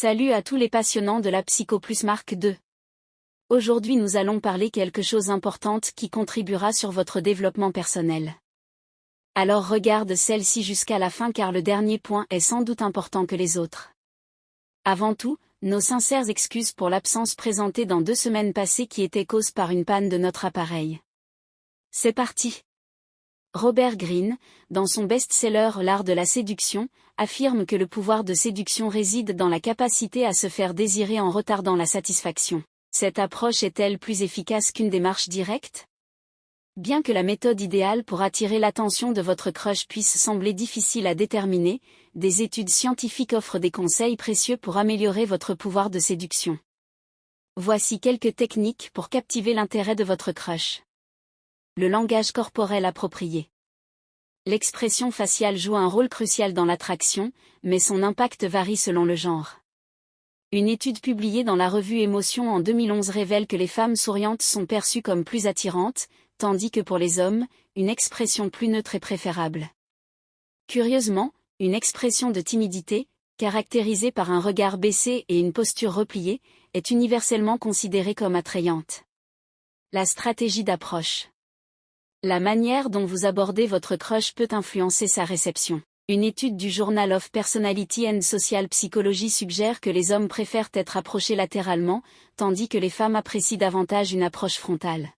Salut à tous les passionnants de la Psycho Plus Mark II. Aujourd'hui nous allons parler quelque chose d'importante qui contribuera sur votre développement personnel. Alors regarde celle-ci jusqu'à la fin car le dernier point est sans doute important que les autres. Avant tout, nos sincères excuses pour l'absence présentée dans 2 semaines passées qui était cause par une panne de notre appareil. C'est parti. Robert Greene, dans son best-seller L'art de la séduction, affirme que le pouvoir de séduction réside dans la capacité à se faire désirer en retardant la satisfaction. Cette approche est-elle plus efficace qu'une démarche directe? Bien que la méthode idéale pour attirer l'attention de votre crush puisse sembler difficile à déterminer, des études scientifiques offrent des conseils précieux pour améliorer votre pouvoir de séduction. Voici quelques techniques pour captiver l'intérêt de votre crush. Le langage corporel approprié. L'expression faciale joue un rôle crucial dans l'attraction, mais son impact varie selon le genre. Une étude publiée dans la revue Émotion en 2011 révèle que les femmes souriantes sont perçues comme plus attirantes, tandis que pour les hommes, une expression plus neutre est préférable. Curieusement, une expression de timidité, caractérisée par un regard baissé et une posture repliée, est universellement considérée comme attrayante. La stratégie d'approche. La manière dont vous abordez votre crush peut influencer sa réception. Une étude du Journal of Personality and Social Psychology suggère que les hommes préfèrent être approchés latéralement, tandis que les femmes apprécient davantage une approche frontale.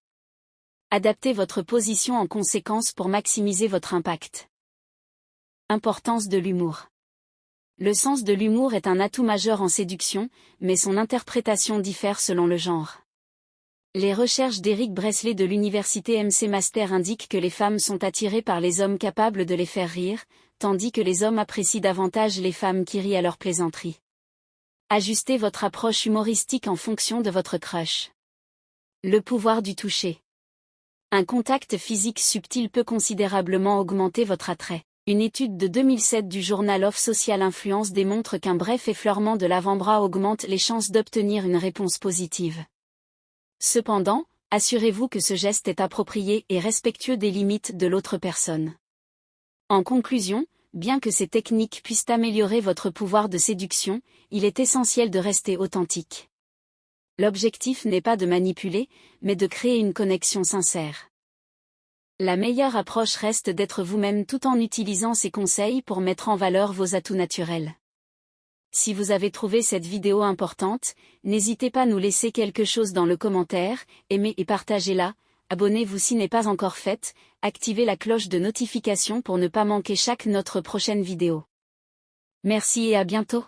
Adaptez votre position en conséquence pour maximiser votre impact. Importance de l'humour. Le sens de l'humour est un atout majeur en séduction, mais son interprétation diffère selon le genre. Les recherches d'Eric Bresley de l'université McMaster indiquent que les femmes sont attirées par les hommes capables de les faire rire, tandis que les hommes apprécient davantage les femmes qui rient à leurs plaisanteries. Ajustez votre approche humoristique en fonction de votre crush. Le pouvoir du toucher. Un contact physique subtil peut considérablement augmenter votre attrait. Une étude de 2007 du Journal of Social Influence démontre qu'un bref effleurement de l'avant-bras augmente les chances d'obtenir une réponse positive. Cependant, assurez-vous que ce geste est approprié et respectueux des limites de l'autre personne. En conclusion, bien que ces techniques puissent améliorer votre pouvoir de séduction, il est essentiel de rester authentique. L'objectif n'est pas de manipuler, mais de créer une connexion sincère. La meilleure approche reste d'être vous-même tout en utilisant ces conseils pour mettre en valeur vos atouts naturels. Si vous avez trouvé cette vidéo importante, n'hésitez pas à nous laisser quelque chose dans le commentaire, aimez et partagez-la, abonnez-vous si n'est pas encore fait, activez la cloche de notification pour ne pas manquer chaque notre prochaine vidéo. Merci et à bientôt.